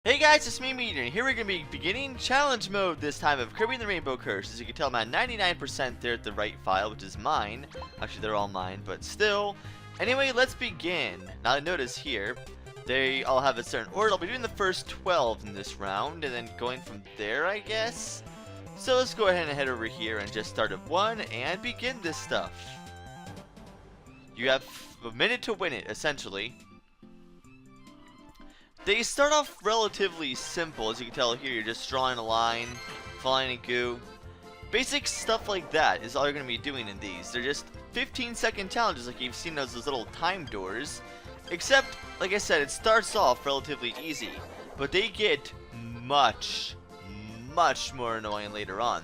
Hey guys, it's me, Meteor, and here we're going to be beginning challenge mode this time of Kirby and the Rainbow Curse. As you can tell, I'm at 99% there at the right file, which is mine. Actually, they're all mine, but still. Anyway, let's begin. Now, notice here, they all have a certain order. I'll be doing the first 12 in this round, and then going from there, I guess. So let's go ahead and head over here and just start at 1 and begin this stuff. You have a minute to win it, essentially. They start off relatively simple. As you can tell here, you're just drawing a line, following a goo. Basic stuff like that is all you're going to be doing in these. They're just 15-second challenges like you've seen those little time doors. Except, like I said, it starts off relatively easy. But they get much more annoying later on.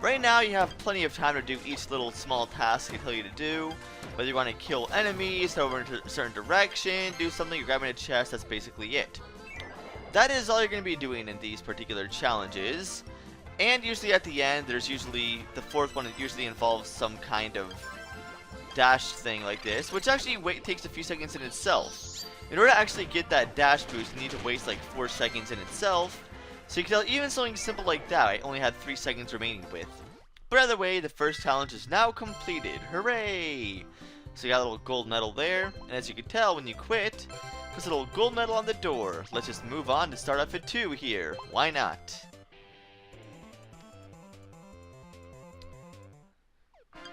Right now, you have plenty of time to do each little small task they tell you to do. Whether you want to kill enemies, head over into a certain direction, do something, you're grabbing a chest, that's basically it. That is all you're going to be doing in these particular challenges. And usually at the end, there's usually, the fourth one, it usually involves some kind of dash thing like this, which actually takes a few seconds in itself. In order to actually get that dash boost, you need to waste like 4 seconds in itself. So you can tell, even something simple like that, I only had 3 seconds remaining with. But either way, the first challenge is now completed. Hooray! So you got a little gold medal there, and as you can tell, when you quit, there's a little gold medal on the door. Let's just move on to start off at 2 here. Why not?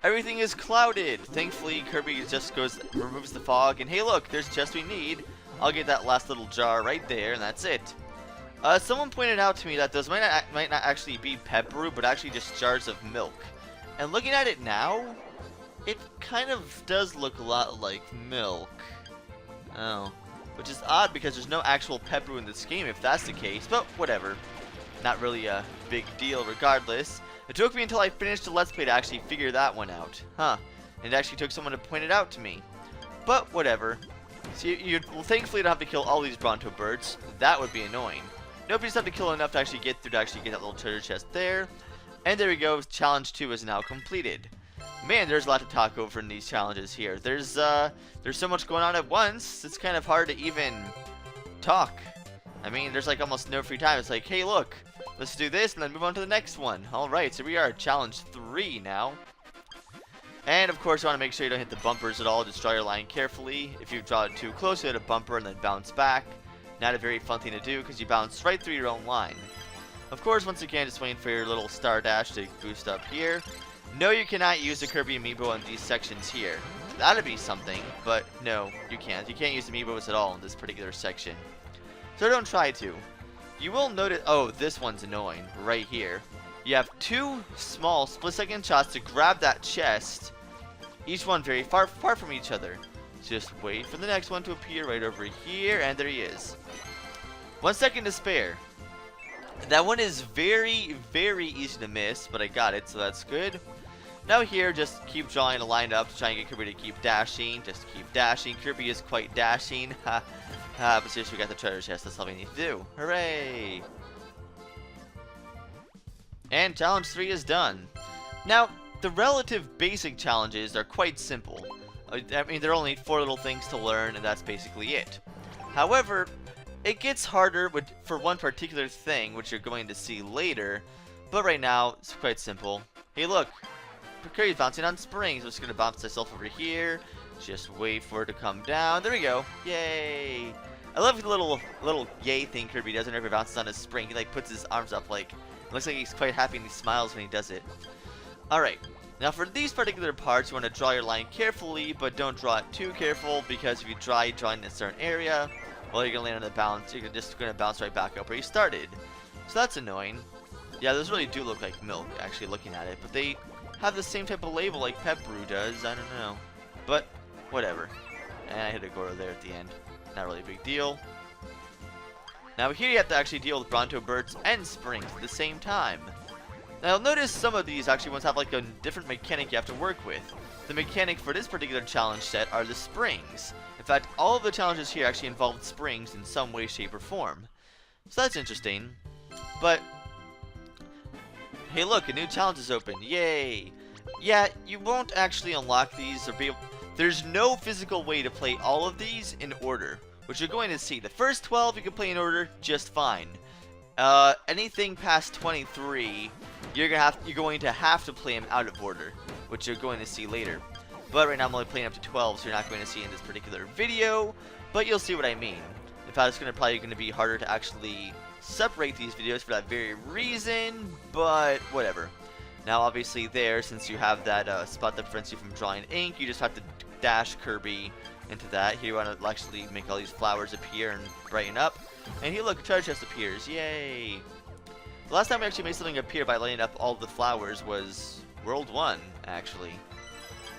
Everything is clouded. Thankfully, Kirby just removes the fog, and hey look, there's just we need. I'll get that last little jar right there, and that's it. Someone pointed out to me that those might not actually be pep brew, but actually just jars of milk. And looking at it now, it kind of does look a lot like milk. Oh. Which is odd because there's no actual pep brew in this game if that's the case, but whatever. Not really a big deal regardless. It took me until I finished the Let's Play to actually figure that one out. Huh. And it actually took someone to point it out to me. But whatever. So you will thankfully don't have to kill all these Bronto birds. That would be annoying. Nope, you just have to kill enough to actually get through to actually get that little treasure chest there. And there we go, challenge 2 is now completed. Man, there's a lot to talk over in these challenges here. There's so much going on at once, it's kind of hard to even talk. I mean, there's like almost no free time. It's like, hey look, let's do this and then move on to the next one. Alright, so we are at challenge 3 now. And of course, you want to make sure you don't hit the bumpers at all. Just draw your line carefully. If you draw it too close, you hit a bumper and then bounce back. Not a very fun thing to do because you bounce right through your own line. Of course, once again, just waiting for your little star dash to boost up here. No, you cannot use the Kirby amiibo in these sections here. That'd be something, but no, you can't. You can't use amiibos at all in this particular section. So don't try to. You will notice, oh, this one's annoying, right here. You have 2 small split-second shots to grab that chest, each one very far from each other. Just wait for the next one to appear right over here, and there he is. 1 second to spare. That one is very easy to miss, but I got it, so that's good. Now here, just keep drawing a line up to try and get Kirby to keep dashing. Just keep dashing. Kirby is quite dashing. Ha ha, but seriously, we got the treasure chest. That's all we need to do. Hooray! And challenge 3 is done. Now, the relative basic challenges are quite simple. I mean, there are only 4 little things to learn, and that's basically it. However, it gets harder for one particular thing, which you're going to see later. But right now, it's quite simple. Hey, look! Kirby's bouncing on springs. I'm just going to bounce myself over here. Just wait for it to come down. There we go. Yay! I love the little yay thing Kirby does whenever he bounces on a spring. He like puts his arms up like, it looks like he's quite happy and he smiles when he does it. Alright. Now for these particular parts, you want to draw your line carefully, but don't draw it too careful, because if you draw in a certain area, well, you're going to land on the bounce. You're just going to bounce right back up where you started. So that's annoying. Yeah, those really do look like milk, actually, looking at it, but they have the same type of label like pep brew does. I don't know. But, whatever. And I hit a Goro there at the end. Not really a big deal. Now here you have to actually deal with Bronto birds and springs at the same time. Now notice some of these actually ones have like a different mechanic you have to work with. The mechanic for this particular challenge set are the springs. In fact, all of the challenges here actually involve springs in some way, shape, or form. So that's interesting. But, hey look, a new challenge is open. Yay! Yeah, you won't actually unlock these or be able... There's no physical way to play all of these in order. which you're going to see. The first 12 you can play in order just fine. Anything past 23, you're going to have to play them out of order, which you're going to see later. But right now I'm only playing up to 12, so you're not going to see in this particular video, but you'll see what I mean. In fact, it's probably going to be harder to actually separate these videos for that very reason, but whatever. Now, obviously there, since you have that spot that prevents you from drawing ink, you just have to dash Kirby into that. Here you want to actually make all these flowers appear and brighten up. And here, look, a treasure chest appears. Yay! The last time we actually made something appear by lighting up all the flowers was World 1, actually.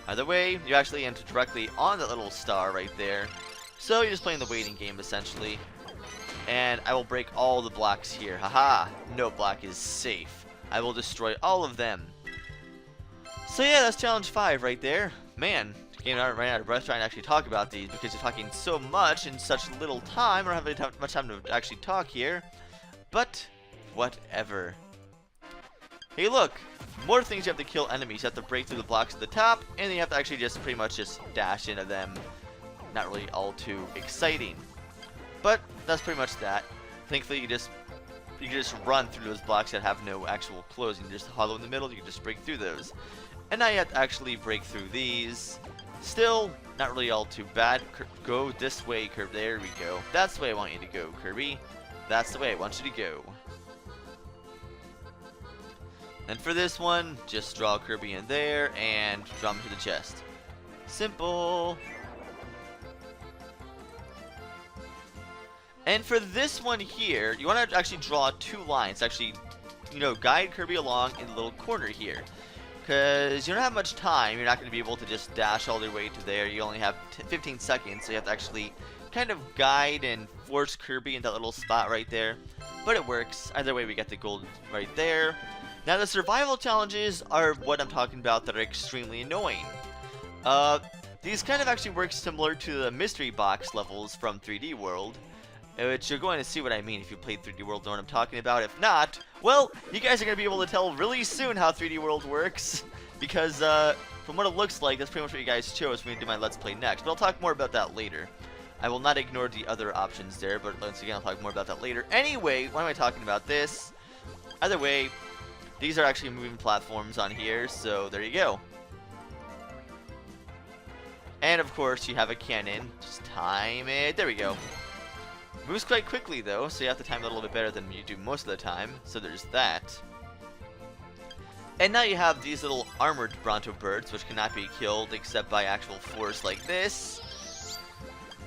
Either way, you actually enter directly on that little star right there. So you're just playing the waiting game, essentially. And I will break all the blocks here. Haha! No block is safe. I will destroy all of them. So yeah, that's challenge 5 right there. Man, getting right out of breath trying to actually talk about these because you're talking so much in such little time. I don't have much time to actually talk here. But, whatever. Hey look! More things you have to kill enemies. You have to break through the blocks at the top, and then you have to actually just pretty much just dash into them. Not really all too exciting. But that's pretty much that. Thankfully you can just run through those blocks that have no actual closing. Just hollow in the middle, you can just break through those. And now you have to actually break through these. Still, not really all too bad. Go this way, Kirby. There we go. That's the way I want you to go, Kirby. That's the way I want you to go. And for this one, just draw Kirby in there and draw him to the chest. Simple. And for this one here, you want to actually draw 2 lines. Actually, guide Kirby along in the little corner here. Because you don't have much time. You're not going to be able to just dash all the way to there. You only have 15 seconds, so you have to actually kind of guide and force Kirby in that little spot right there. But it works. Either way, we get the gold right there. Now, the survival challenges are what I'm talking about that are extremely annoying. These kind of actually work similar to the mystery box levels from 3D World. Which you're going to see what I mean if you played 3D World, know what I'm talking about. If not, well, you guys are going to be able to tell really soon how 3D World works. Because from what it looks like, that's pretty much what you guys chose when we do my Let's Play next. But I'll talk more about that later. I will not ignore the other options there, but once again, I'll talk more about that later. Anyway, why am I talking about this? Either way, these are actually moving platforms on here, so there you go. And of course, you have a cannon. Just time it. There we go. Moves quite quickly though, so you have to time it a little bit better than you do most of the time. So there's that. And now you have these little armored Bronto birds, which cannot be killed except by actual force like this.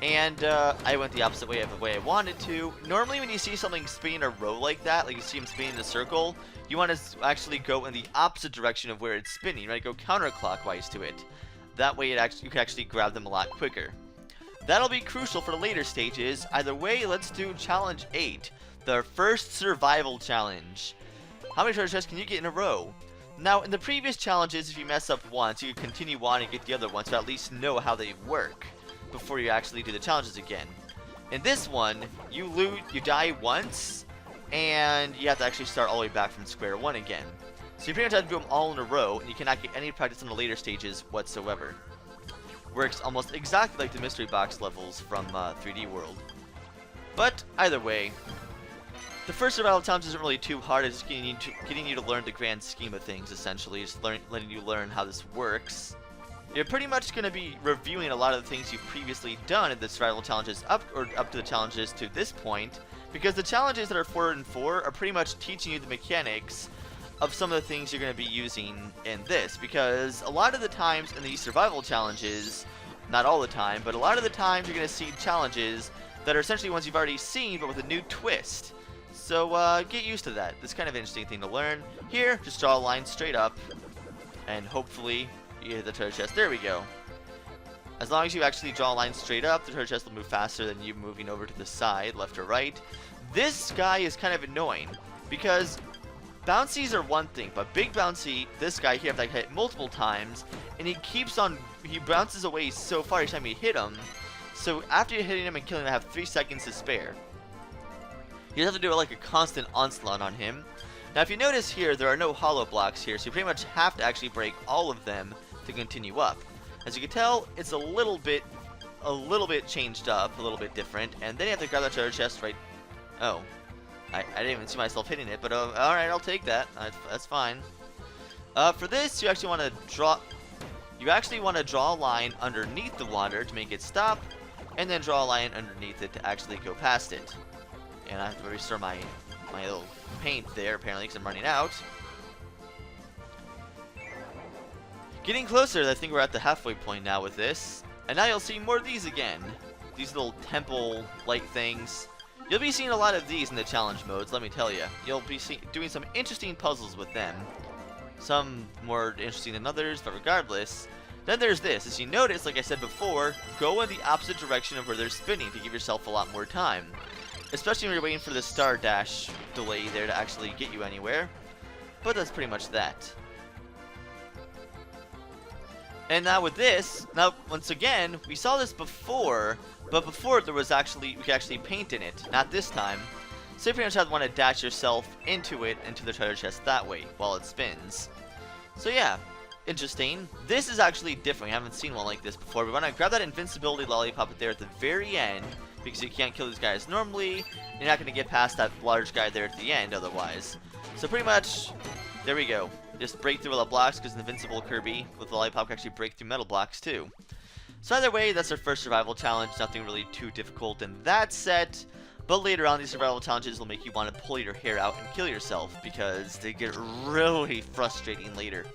And I went the opposite way of the way I wanted to. Normally when you see something spin in a row like that, like you see them spinning in a circle, you want to actually go in the opposite direction of where it's spinning, right? Go counterclockwise to it. That way you can actually grab them a lot quicker. That'll be crucial for the later stages. Either way, let's do challenge 8, the first survival challenge. How many treasure chests can you get in a row? Now, in the previous challenges, if you mess up once, you can continue on and get the other ones, but at least know how they work before you actually do the challenges again. In this one, you die once, and you have to actually start all the way back from square one again. So you pretty much have to do them all in a row, and you cannot get any practice in the later stages whatsoever. Works almost exactly like the mystery box levels from 3D World. But either way, the first survival challenge isn't really too hard. It's just getting you to learn the grand scheme of things, essentially. Just letting you learn how this works. You're pretty much going to be reviewing a lot of the things you've previously done in the survival challenges up to the challenges to this point, because the challenges that are 4 and 4 are pretty much teaching you the mechanics of some of the things you're going to be using in this, because a lot of the times in these survival challenges, not all the time, but a lot of the times you're going to see challenges that are essentially ones you've already seen, but with a new twist. So get used to that. It's kind of an interesting thing to learn. Here, just draw a line straight up, and hopefully you hit the treasure chest. There we go. As long as you actually draw a line straight up, the treasure chest will move faster than you moving over to the side, left or right. This guy is kind of annoying, because bouncies are one thing, but big bouncy, this guy here, you have to hit multiple times, and he bounces away so far each time you hit him. So after you're hitting him and killing him, I have 3 seconds to spare. You have to do it like a constant onslaught on him. Now if you notice here, there are no hollow blocks here, so you pretty much have to actually break all of them to continue up. As you can tell, it's a little bit a little bit changed up, a little bit different, and then you have to grab that treasure chest right... Oh. I didn't even see myself hitting it, but alright, I'll take that. That's fine. For this, you actually want to draw... You actually want to draw a line underneath the water to make it stop, and then draw a line underneath it to actually go past it. And I have to restore my little paint there, apparently, because I'm running out. Getting closer, I think we're at the halfway point now with this. And now you'll see more of these again. These little temple-like things. You'll be seeing a lot of these in the challenge modes, let me tell you. You'll be doing some interesting puzzles with them. Some more interesting than others, but regardless. Then there's this. As you notice, like I said before, go in the opposite direction of where they're spinning to give yourself a lot more time. Especially when you're waiting for the star dash delay there to actually get you anywhere. But that's pretty much that. And now with this, now once again, we saw this before, but before there was actually, we could actually paint in it. Not this time. So you pretty much have to want to dash yourself into it, into the treasure chest that way, while it spins. So yeah, interesting. This is actually different. We haven't seen one like this before. We want to grab that invincibility lollipop there at the very end, because you can't kill these guys normally. You're not going to get past that large guy there at the end otherwise. So pretty much, there we go. Just break through all the blocks, because an invincible Kirby with the lollipop can actually break through metal blocks too. So either way, that's our first survival challenge. Nothing really too difficult in that set. But later on, these survival challenges will make you want to pull your hair out and kill yourself, because they get really frustrating later.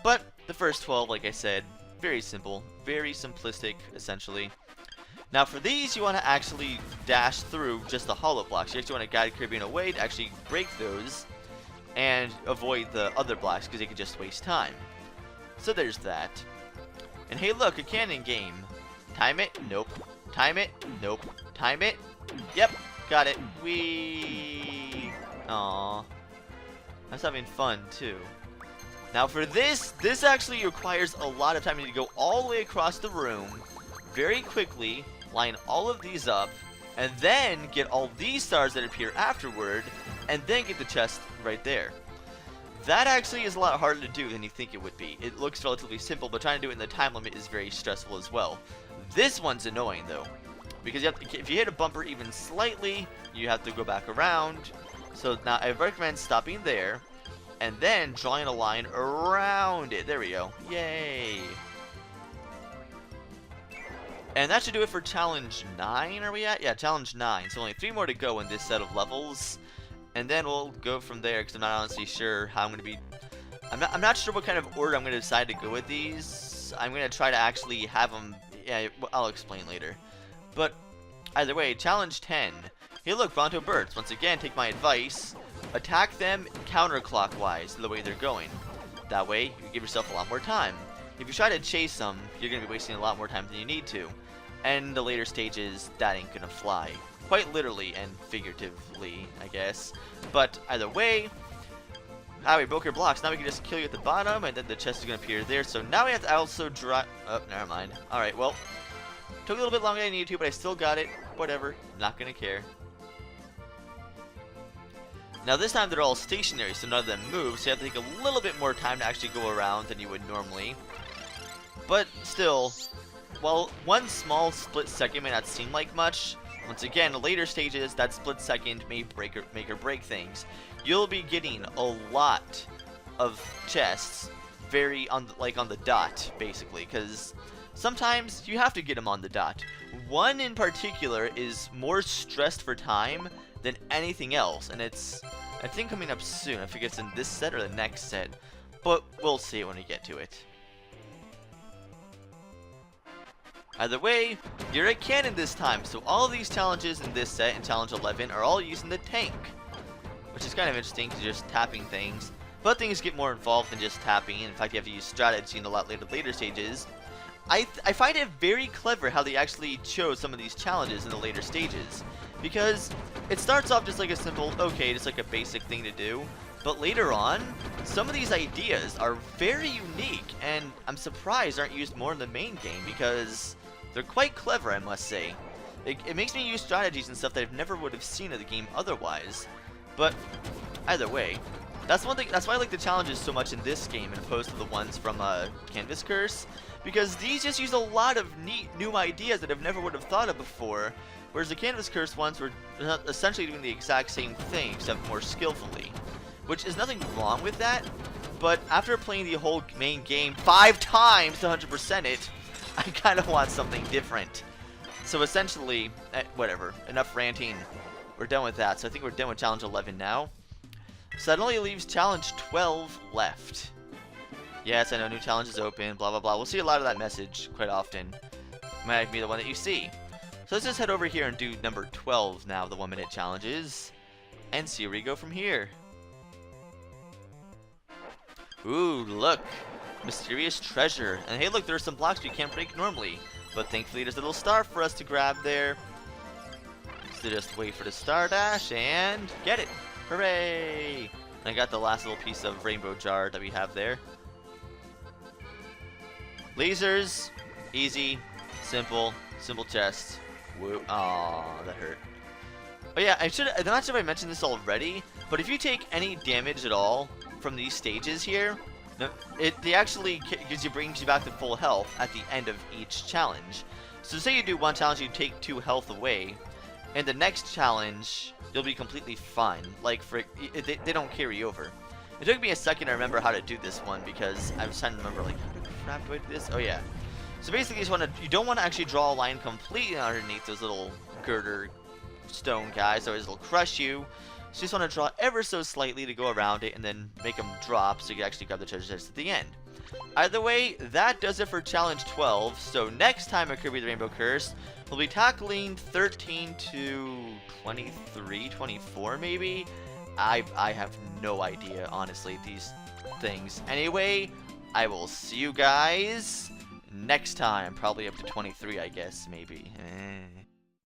But the first 12, like I said, very simple, very simplistic, essentially. Now for these, you want to actually dash through just the hollow blocks. You actually want to guide Kirby in a way to actually break those and avoid the other blocks, because they could just waste time. So there's that. And hey look, a canon game. Time it? Nope. Time it? Nope. Time it? Yep. Got it. Whee! Aww. I was having fun too. Now for this actually requires a lot of time. You need to go all the way across the room very quickly, line all of these up, and then get all these stars that appear afterward, and then get the chest right there. That actually is a lot harder to do than you think it would be. It looks relatively simple, but trying to do it in the time limit is very stressful as well. This one's annoying though, because you have to, if you hit a bumper even slightly, you have to go back around. So now I recommend stopping there, and then drawing a line around it. There we go. Yay! And that should do it for challenge 9, are we at? Yeah, challenge 9. So only 3 more to go in this set of levels. And then we'll go from there, because I'm not honestly sure how I'm going to be... I'm not sure what kind of order I'm going to decide to go with these. I'm going to try to actually have them... Yeah, I'll explain later. But either way, challenge 10. Hey look, Bronto birds. Once again, take my advice. Attack them counterclockwise the way they're going. That way, you give yourself a lot more time. If you try to chase them, you're going to be wasting a lot more time than you need to. And the later stages, that ain't gonna fly. Quite literally and figuratively, I guess. But either way, we broke your blocks. Now we can just kill you at the bottom, and then the chest is gonna appear there. So now we have to also draw... Oh, never mind. Alright, well, took a little bit longer than I needed to, but I still got it. Whatever, not gonna care. Now this time they're all stationary, so none of them move, so you have to take a little bit more time to actually go around than you would normally. But still, while one small split second may not seem like much, once again, in later stages, that split second may make or break things. You'll be getting a lot of chests on the dot, basically, because sometimes you have to get them on the dot. One in particular is more stressed for time than anything else, and it's, I think, coming up soon. I forget it's in this set or the next set, but we'll see it when we get to it. Either way, you're a cannon this time, so all of these challenges in this set and challenge 11 are all using the tank, which is kind of interesting because you're just tapping things, but things get more involved than just tapping. In fact, you have to use strategy in a lot later stages. I find it very clever how they actually chose some of these challenges in the later stages, because it starts off just like a simple, okay, just like a basic thing to do, but later on, some of these ideas are very unique, and I'm surprised aren't used more in the main game, because they're quite clever, I must say. It makes me use strategies and stuff that I never would have seen in the game otherwise. But either way, That's one thing. That's why I like the challenges so much in this game, as opposed to the ones from Canvas Curse, because these just use a lot of neat new ideas that I never would have thought of before. Whereas the Canvas Curse ones were essentially doing the exact same thing, except more skillfully, which is nothing wrong with that. But after playing the whole main game 5 times to 100% it, I kind of want something different. So essentially, whatever. Enough ranting. We're done with that. So I think we're done with Challenge 11 now. So that only leaves Challenge 12 left. Yes, I know new challenge is open, blah, blah, blah. We'll see a lot of that message quite often. Might be the one that you see. So let's just head over here and do number 12 now, the 1-minute challenges. And see where we go from here. Ooh, look. Mysterious treasure. And hey, look, there are some blocks we can't break normally. But thankfully, there's a little star for us to grab there. So just wait for the star dash and get it. Hooray! And I got the last little piece of rainbow jar that we have there. Lasers. Easy. Simple chest. Whoa. Aw, that hurt. Oh yeah, I'm not sure if I mentioned this already, but if you take any damage at all from these stages here, it actually brings you back to full health at the end of each challenge. So say you do one challenge, you take 2 health away, and the next challenge you'll be completely fine. Like they don't carry over. It took me a second to remember how to do this one because I was trying to remember like how the crap do I do this? Oh yeah. So basically, you don't want to actually draw a line completely underneath those little girder stone guys, otherwise it'll crush you. So you just want to draw ever so slightly to go around it and then make them drop so you can actually grab the treasure chest at the end. Either way, that does it for Challenge 12. So next time at Kirby the Rainbow Curse, we'll be tackling 13 to 23, 24 maybe? I have no idea, honestly, these things. Anyway, I will see you guys next time. Probably up to 23, I guess, maybe.